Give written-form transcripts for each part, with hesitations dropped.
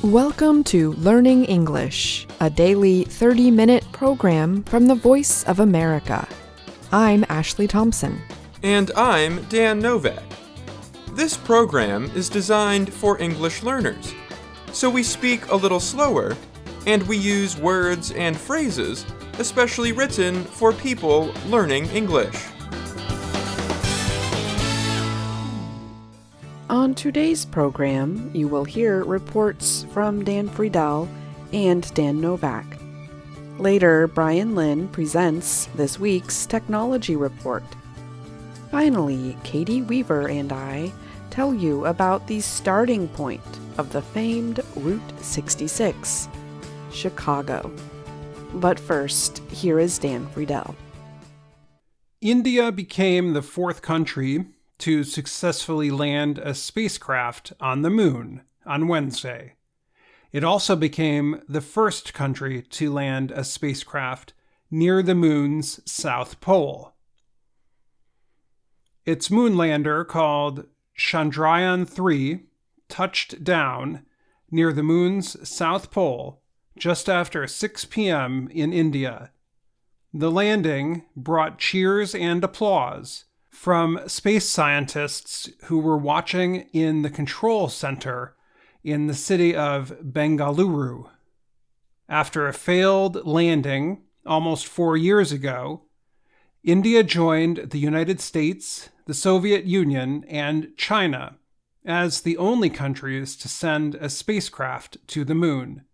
Welcome to Learning English, a daily 30-minute program from the Voice of America. I'm Ashley Thompson. And I'm Dan Novak. This program is designed for English learners, so we speak a little slower, and we use words and phrases especially written for people learning English. On today's program, you will hear reports from Dan Friedell and Dan Novak. Later, Bryan Lynn presents this week's technology report. Finally, Caty Weaver and I tell you about the starting point of the famed Route 66, Chicago. But first, here is Dan Friedell. India became the fourth country to successfully land a spacecraft on the moon on Wednesday. It also became the first country to land a spacecraft near the moon's south pole. Its moon lander, called Chandrayaan-3, touched down near the moon's south pole just after 6 p.m. in India. The landing brought cheers and applause from space scientists who were watching in the control center in the city of Bengaluru. After a failed landing almost 4 years ago, India joined the United States, the Soviet Union, and China as the only countries to send a spacecraft to the moon.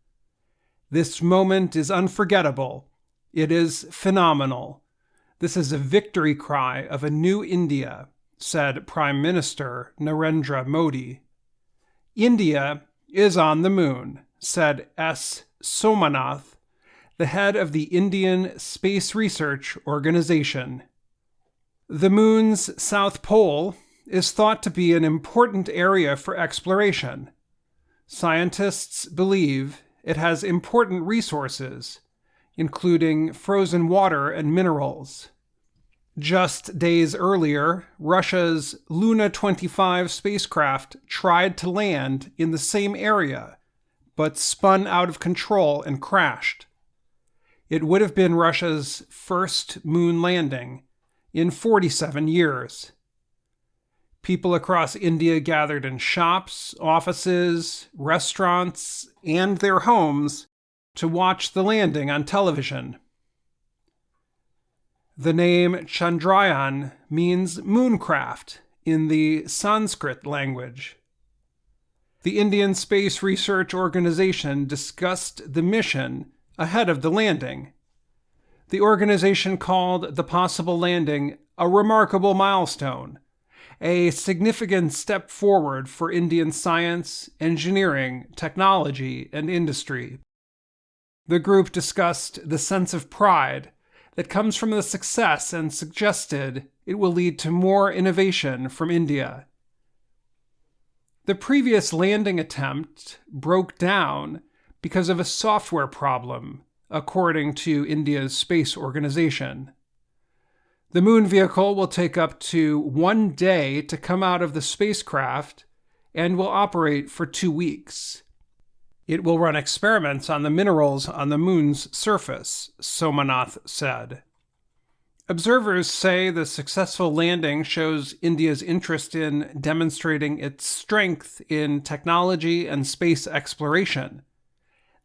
This moment is unforgettable. It is phenomenal. This is a victory cry of a new India, said Prime Minister Narendra Modi. India is on the moon, said S. Somanath, the head of the Indian Space Research Organization. The moon's south pole is thought to be an important area for exploration. Scientists believe it has important resources, including frozen water and minerals. Just days earlier, Russia's Luna 25 spacecraft tried to land in the same area, but spun out of control and crashed. It would have been Russia's first moon landing in 47 years. People across India gathered in shops, offices, restaurants, and their homes to watch the landing on television. The name Chandrayaan means mooncraft in the Sanskrit language. The Indian Space Research Organization discussed the mission ahead of the landing. The organization called the possible landing a remarkable milestone, a significant step forward for Indian science, engineering, technology, and industry. The group discussed the sense of pride that comes from the success and suggested it will lead to more innovation from India. The previous landing attempt broke down because of a software problem, according to India's space organization. The moon vehicle will take up to 1 day to come out of the spacecraft and will operate for 2 weeks. It will run experiments on the minerals on the moon's surface, Somanath said. Observers say the successful landing shows India's interest in demonstrating its strength in technology and space exploration.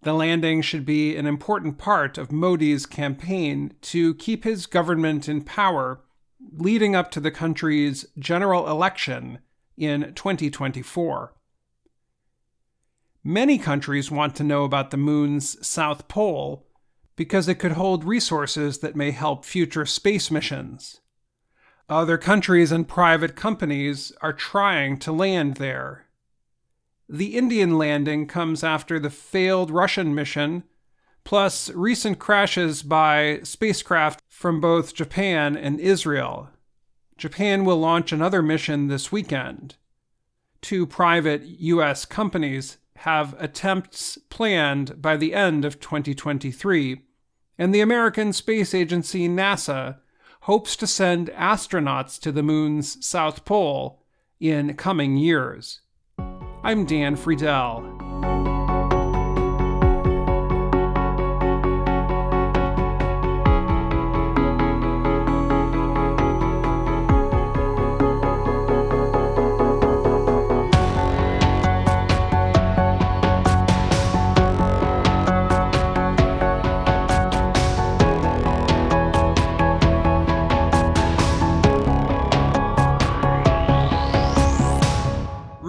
The landing should be an important part of Modi's campaign to keep his government in power leading up to the country's general election in 2024. Many countries want to know about the moon's south pole because it could hold resources that may help future space missions. Other countries and private companies are trying to land there. The Indian landing comes after the failed Russian mission, plus recent crashes by spacecraft from both Japan and Israel. Japan will launch another mission this weekend. 2 private U.S. companies have attempts planned by the end of 2023, and the American Space Agency, NASA, hopes to send astronauts to the moon's south pole in coming years. I'm Dan Friedell.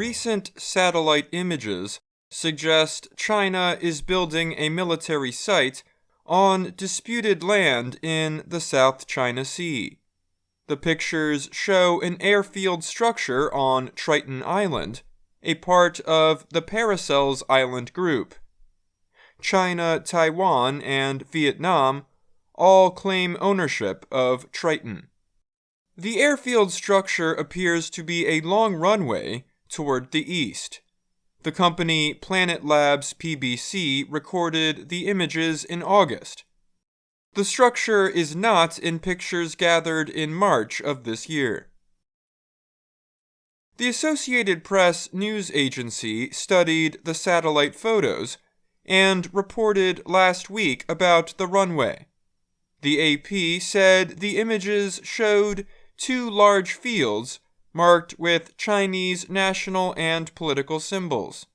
recent satellite images suggest China is building a military site on disputed land in the South China Sea. The pictures show an airfield structure on Triton Island, a part of the Paracels Island group. China, Taiwan, and Vietnam all claim ownership of Triton. The airfield structure appears to be a long runway toward the east. The company Planet Labs PBC recorded the images in August. The structure is not in pictures gathered in March of this year. The Associated Press news agency studied the satellite photos and reported last week about the runway. The AP said the images showed 2 large fields marked with Chinese national and political symbols.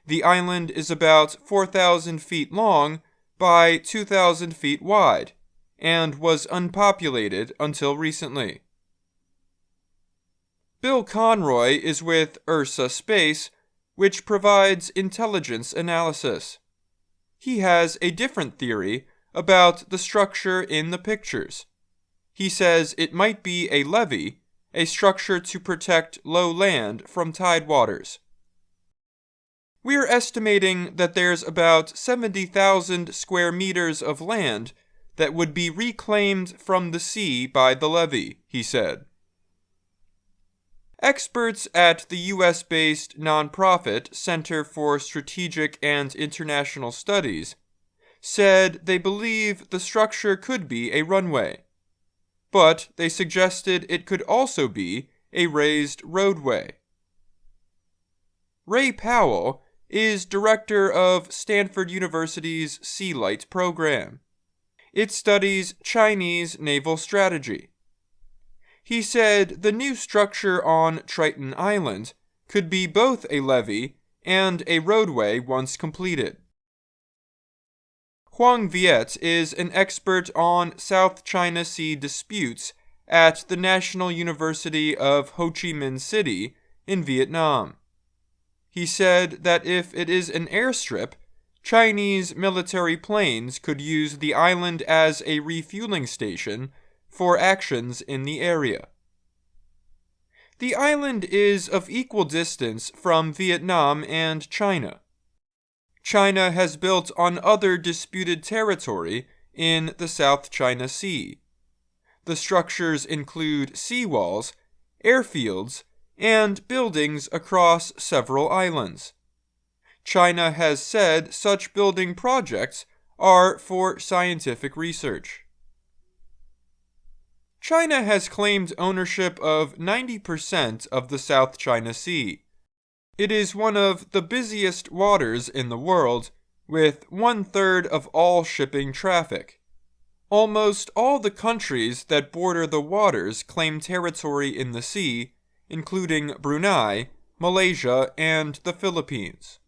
The island is about 4,000 feet long by 2,000 feet wide and was unpopulated until recently. Bill Conroy is with Ursa Space, which provides intelligence analysis. He has a different theory about the structure in the pictures. He says it might be a levee, a structure to protect low land from tidewaters. We're estimating that there's about 70,000 square meters of land that would be reclaimed from the sea by the levee, he said. Experts at the U.S.-based nonprofit Center for Strategic and International Studies said they believe the structure could be a runway, but they suggested it could also be a raised roadway. Ray Powell is director of Stanford University's Sea Light program. It studies Chinese naval strategy. He said the new structure on Triton Island could be both a levee and a roadway once completed. Huang Viet is an expert on South China Sea disputes at the National University of Ho Chi Minh City in Vietnam. He said that if it is an airstrip, Chinese military planes could use the island as a refueling station for actions in the area. The island is of equal distance from Vietnam and China. China has built on other disputed territory in the South China Sea. The structures include seawalls, airfields, and buildings across several islands. China has said such building projects are for scientific research. China has claimed ownership of 90% of the South China Sea. It is one of the busiest waters in the world, with 1/3 of all shipping traffic. Almost all the countries that border the waters claim territory in the sea, including Brunei, Malaysia, and the Philippines.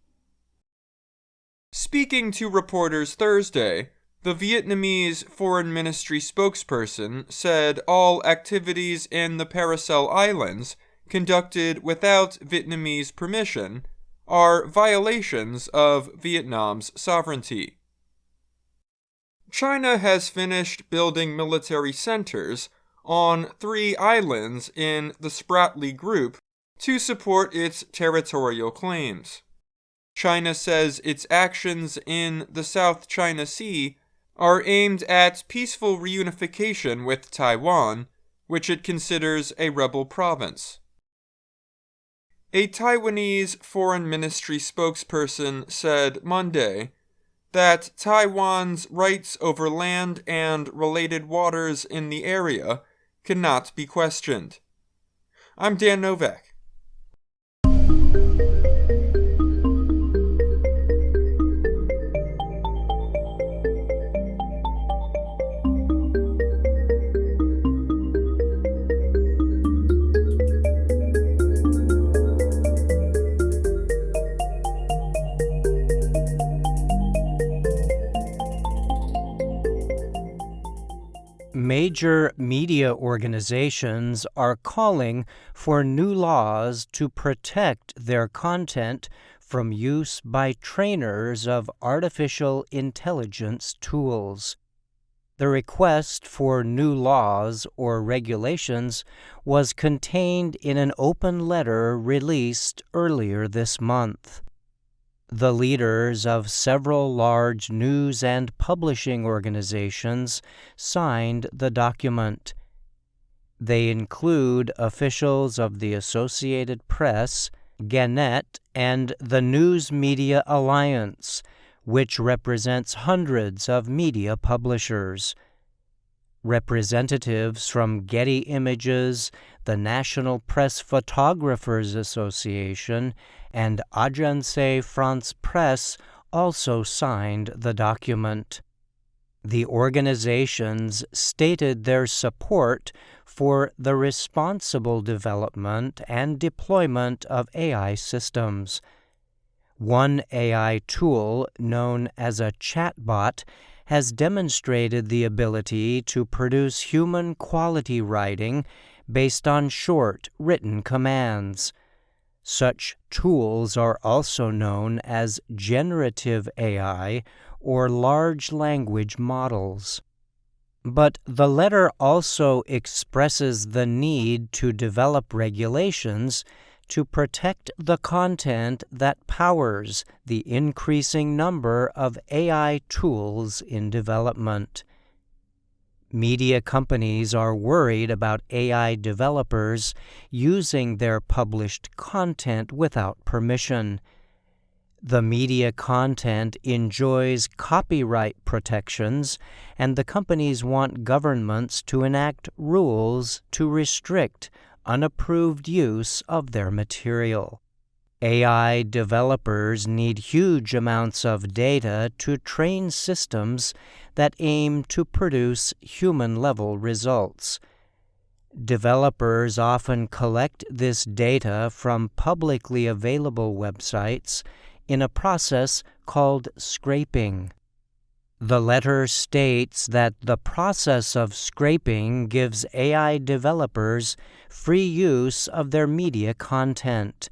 Speaking to reporters Thursday, the Vietnamese Foreign Ministry spokesperson said all activities in the Paracel Islands conducted without Vietnamese permission are violations of Vietnam's sovereignty. China has finished building military centers on 3 islands in the Spratly Group to support its territorial claims. China says its actions in the South China Sea are aimed at peaceful reunification with Taiwan, which it considers a rebel province. A Taiwanese Foreign Ministry spokesperson said Monday that Taiwan's rights over land and related waters in the area cannot be questioned. I'm Dan Novak. Major major media organizations are calling for new laws to protect their content from use by trainers of artificial intelligence tools. The request for new laws or regulations was contained in an open letter released earlier this month. The leaders of several large news and publishing organizations signed the document. They include officials of the Associated Press, Gannett, and the News Media Alliance, which represents hundreds of media publishers. Representatives from Getty Images, the National Press Photographers Association, and Agence France Presse also signed the document. The organizations stated their support for the responsible development and deployment of AI systems. One AI tool, known as a chatbot, has demonstrated the ability to produce human quality writing based on short written commands. Such tools are also known as generative AI or large language models. But the letter also expresses the need to develop regulations to protect the content that powers the increasing number of AI tools in development. Media companies are worried about AI developers using their published content without permission. The media content enjoys copyright protections, and the companies want governments to enact rules to restrict unapproved use of their material. AI developers need huge amounts of data to train systems that aim to produce human-level results. Developers often collect this data from publicly available websites in a process called scraping. The letter states that the process of scraping gives AI developers free use of their media content.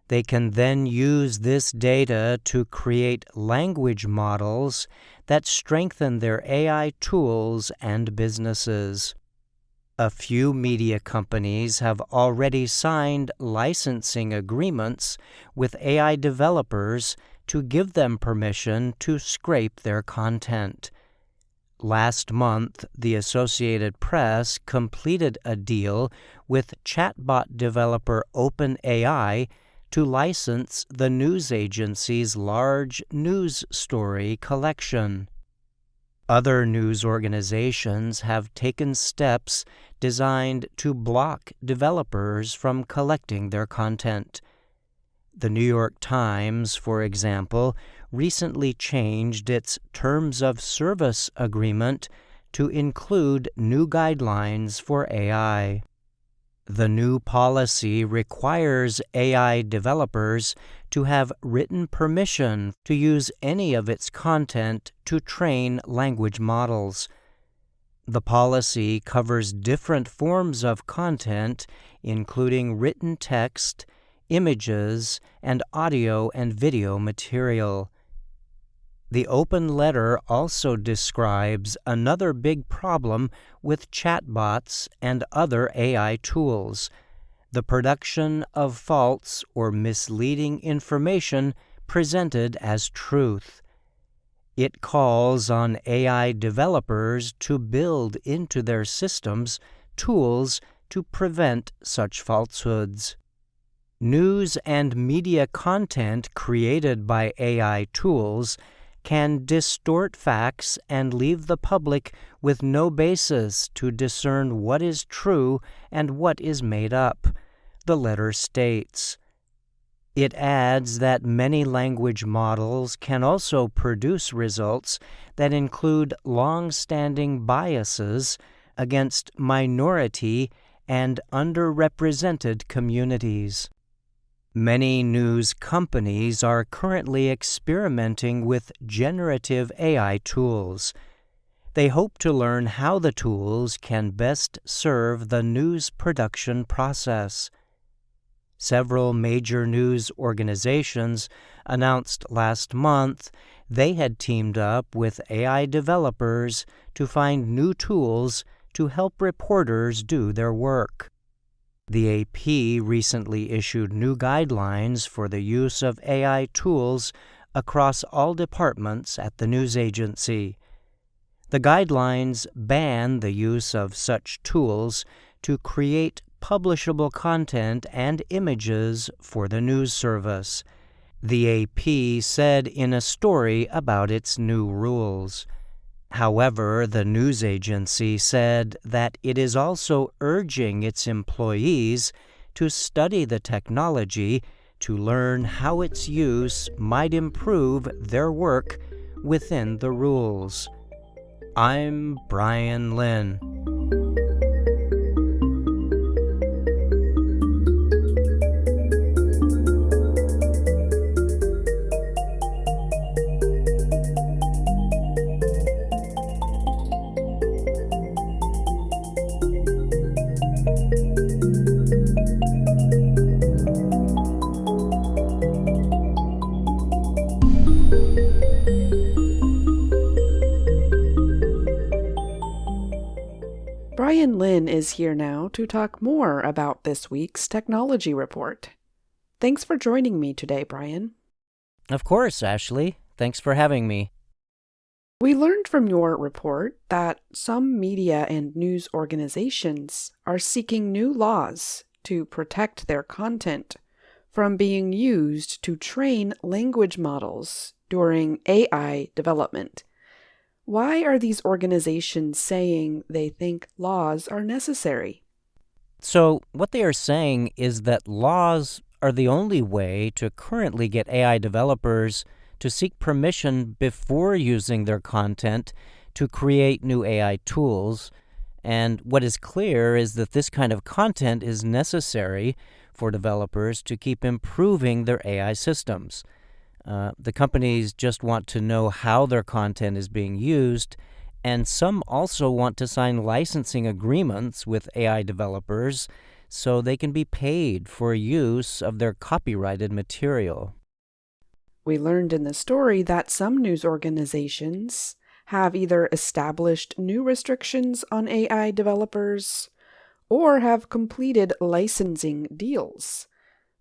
They can then use this data to create language models that strengthen their AI tools and businesses. A few media companies have already signed licensing agreements with AI developers to give them permission to scrape their content. Last month, the Associated Press completed a deal with chatbot developer OpenAI to license the news agency's large news story collection. Other news organizations have taken steps designed to block developers from collecting their content. The New York Times, for example, recently changed its Terms of Service agreement to include new guidelines for AI. The new policy requires AI developers to have written permission to use any of its content to train language models. The policy covers different forms of content, including written text, images, and audio and video material. The open letter also describes another big problem with chatbots and other AI tools: the production of false or misleading information presented as truth. It calls on AI developers to build into their systems tools to prevent such falsehoods. News and media content created by AI tools can distort facts and leave the public with no basis to discern what is true and what is made up, the letter states. It adds that many language models can also produce results that include long-standing biases against minority and underrepresented communities. Many news companies are currently experimenting with generative AI tools. They hope to learn how the tools can best serve the news production process. Several major news organizations announced last month they had teamed up with AI developers to find new tools to help reporters do their work. The AP recently issued new guidelines for the use of AI tools across all departments at the news agency. The guidelines ban the use of such tools to create publishable content and images for the news service, the AP said in a story about its new rules. However, the news agency said that it is also urging its employees to study the technology to learn how its use might improve their work within the rules. I'm Bryan Lynn. Bryan Lynn is here now to talk more about this week's technology report. Thanks for joining me today, Bryan. Of course, Ashley. Thanks for having me. We learned from your report that some media and news organizations are seeking new laws to protect their content from being used to train language models during AI development. Why are these organizations saying they think laws are necessary? So, what they are saying is that laws are the only way to currently get AI developers to seek permission before using their content to create new AI tools. And what is clear is that this kind of content is necessary for developers to keep improving their AI systems. The companies just want to know how their content is being used, and some also want to sign licensing agreements with AI developers so they can be paid for use of their copyrighted material. We learned in the story that some news organizations have either established new restrictions on AI developers or have completed licensing deals.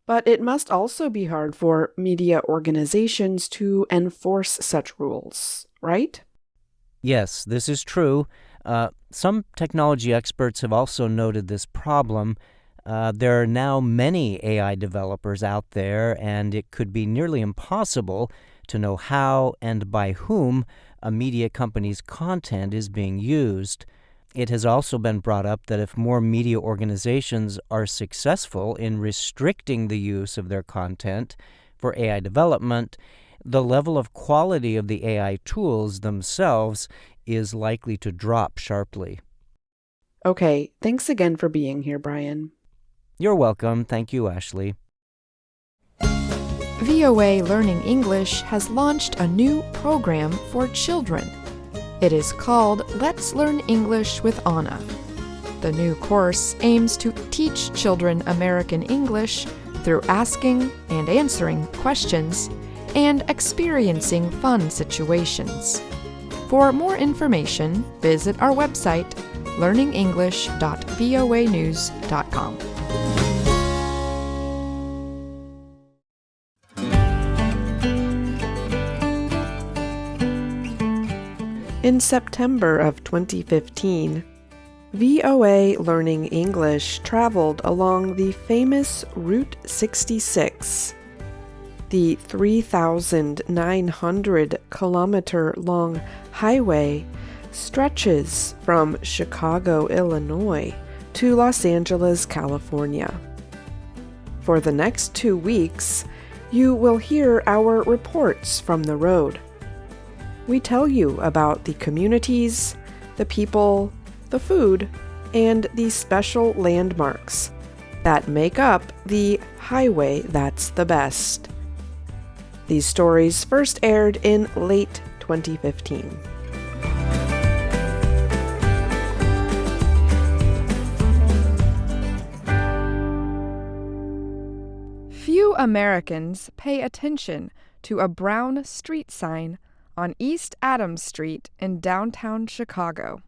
But it must also be hard for media organizations to enforce such rules, right? Yes, this is true. Some technology experts have also noted this problem. There are now many AI developers out there, and it could be nearly impossible to know how and by whom a media company's content is being used. It has also been brought up that if more media organizations are successful in restricting the use of their content for AI development, the level of quality of the AI tools themselves is likely to drop sharply. Okay, thanks again for being here, Bryan. You're welcome. Thank you, Ashley. VOA Learning English has launched a new program for children. It is called Let's Learn English with Anna. The new course aims to teach children American English through asking and answering questions and experiencing fun situations. For more information, visit our website, learningenglish.voanews.com. In September of 2015, VOA Learning English traveled along the famous Route 66. The 3,900-kilometer-long highway stretches from Chicago, Illinois, to Los Angeles, California. For the next 2 weeks, you will hear our reports from the road. We tell you about the communities, the people, the food, and the special landmarks that make up the highway that's the best. These stories first aired in late 2015. Few Americans pay attention to a brown street sign on East Adams Street in downtown Chicago.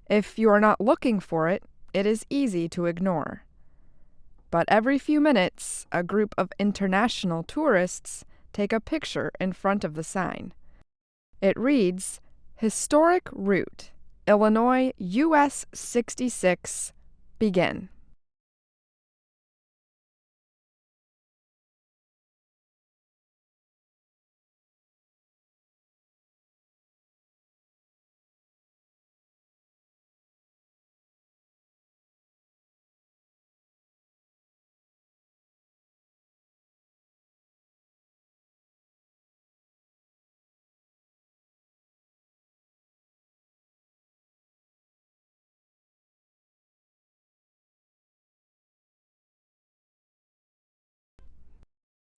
If you are not looking for it, it is easy to ignore. But every few minutes, a group of international tourists take a picture in front of the sign. It reads, "Historic Route, Illinois, US 66, begin."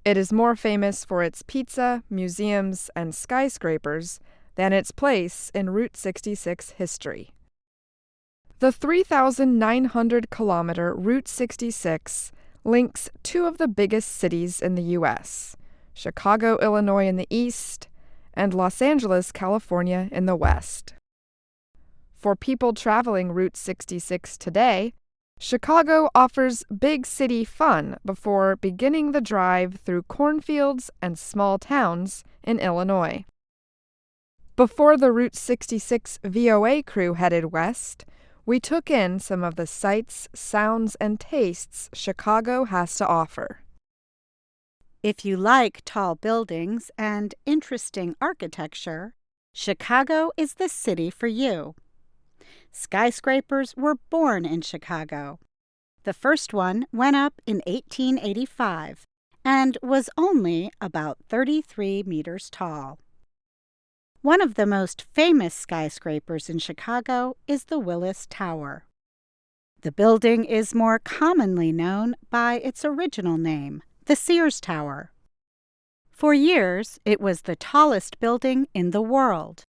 It is more famous for its pizza, museums, and skyscrapers than its place in Route 66 history. The 3,900-kilometer Route 66 links two of the biggest cities in the U.S., Chicago, Illinois in the east, and Los Angeles, California in the west. For people traveling Route 66 today, Chicago offers big city fun before beginning the drive through cornfields and small towns in Illinois. Before the Route 66 VOA crew headed west, we took in some of the sights, sounds, and tastes Chicago has to offer. If you like tall buildings and interesting architecture, Chicago is the city for you. Skyscrapers were born in Chicago. The first one went up in 1885 and was only about 33 meters tall. One of the most famous skyscrapers in Chicago is the Willis Tower. The building is more commonly known by its original name, the Sears Tower. For years, it was the tallest building in the world.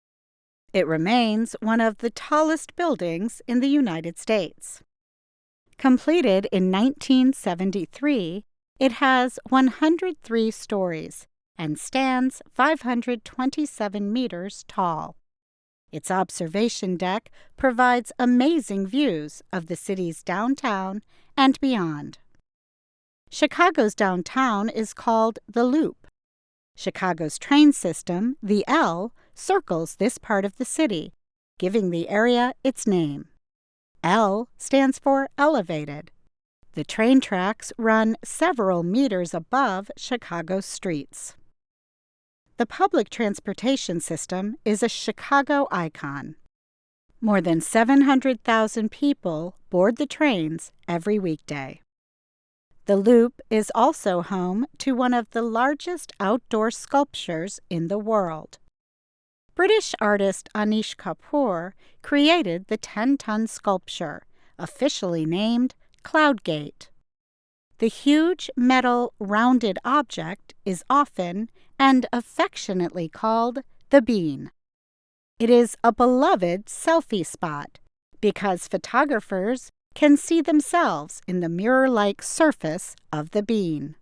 It remains one of the tallest buildings in the United States. Completed in 1973, it has 103 stories and stands 527 meters tall. Its observation deck provides amazing views of the city's downtown and beyond. Chicago's downtown is called the Loop. Chicago's train system, the L, circles this part of the city, giving the area its name. L stands for elevated. The train tracks run several meters above Chicago's streets. The public transportation system is a Chicago icon. More than 700,000 people board the trains every weekday. The Loop is also home to one of the largest outdoor sculptures in the world. British artist Anish Kapoor created the 10-ton sculpture, officially named Cloudgate. The huge metal rounded object is often and affectionately called the Bean. It is a beloved selfie spot because photographers can see themselves in the mirror-like surface of the Bean.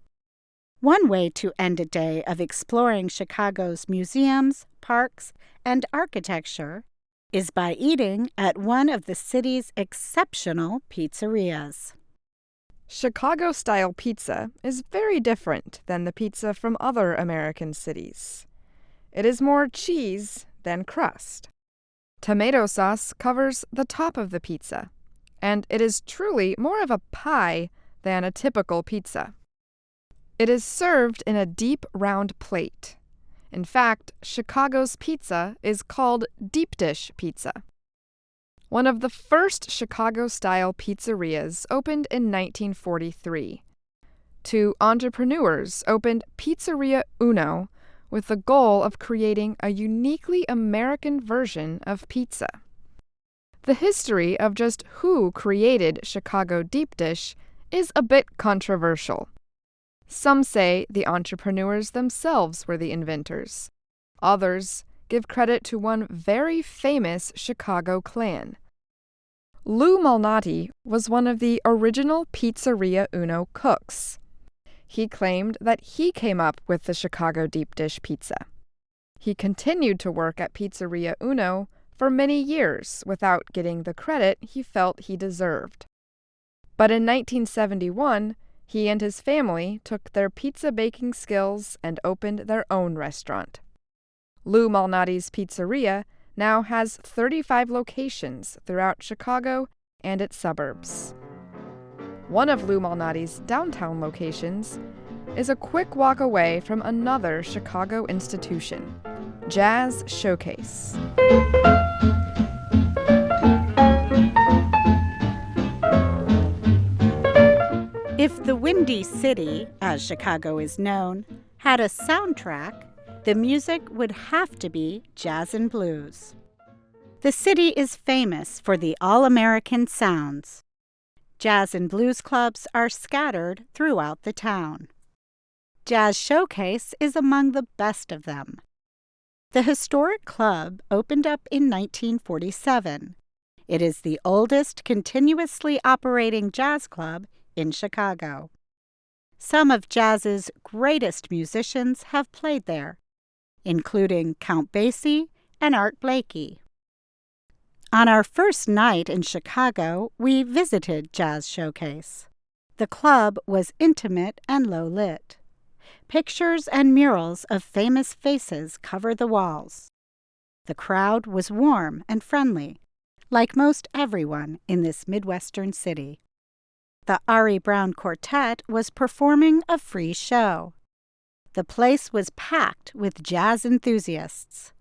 One way to end a day of exploring Chicago's museums, parks, and architecture is by eating at one of the city's exceptional pizzerias. Chicago-style pizza is very different than the pizza from other American cities. It is more cheese than crust. Tomato sauce covers the top of the pizza, and it is truly more of a pie than a typical pizza. It is served in a deep, round plate. In fact, Chicago's pizza is called deep dish pizza. One of the first Chicago-style pizzerias opened in 1943. Two entrepreneurs opened Pizzeria Uno with the goal of creating a uniquely American version of pizza. The history of just who created Chicago deep dish is a bit controversial. Some say the entrepreneurs themselves were the inventors. Others give credit to one very famous Chicago clan. Lou Malnati was one of the original Pizzeria Uno cooks. He claimed that he came up with the Chicago deep dish pizza. He continued to work at Pizzeria Uno for many years without getting the credit he felt he deserved. But in 1971, he and his family took their pizza baking skills and opened their own restaurant. Lou Malnati's Pizzeria now has 35 locations throughout Chicago and its suburbs. One of Lou Malnati's downtown locations is a quick walk away from another Chicago institution, Jazz Showcase. If the Windy City, as Chicago is known, had a soundtrack, the music would have to be jazz and blues. The city is famous for the all-American sounds. Jazz and blues clubs are scattered throughout the town. Jazz Showcase is among the best of them. The historic club opened up in 1947. It is the oldest continuously operating jazz club in Chicago. Some of jazz's greatest musicians have played there, including Count Basie and Art Blakey. On our first night in Chicago, we visited Jazz Showcase. The club was intimate and low-lit. Pictures and murals of famous faces covered the walls. The crowd was warm and friendly, like most everyone in this Midwestern city. The Ari Brown Quartet was performing a free show. The place was packed with jazz enthusiasts.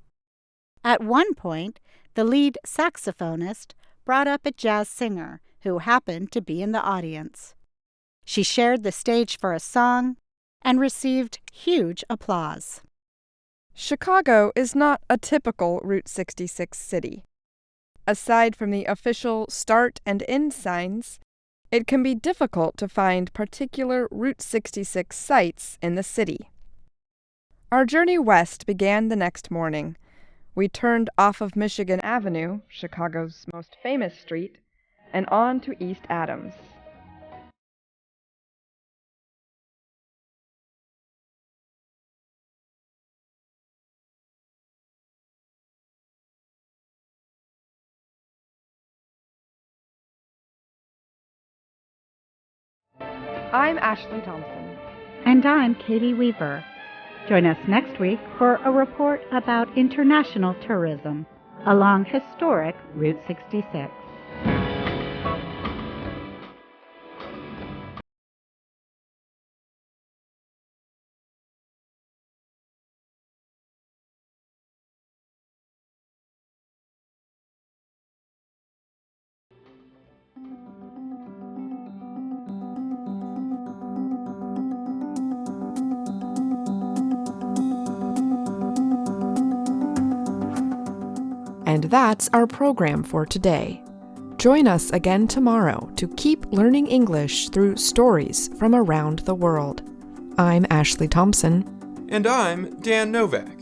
At one point, the lead saxophonist brought up a jazz singer who happened to be in the audience. She shared the stage for a song and received huge applause. Chicago is not a typical Route 66 city. Aside from the official start and end signs, it can be difficult to find particular Route 66 sites in the city. Our journey west began the next morning. We turned off of Michigan Avenue, Chicago's most famous street, and on to East Adams. I'm Ashley Thompson. And I'm Caty Weaver. Join us next week for a report about international tourism along historic Route 66. And that's our program for today. Join us again tomorrow to keep learning English through stories from around the world. I'm Ashley Thompson. And I'm Dan Novak.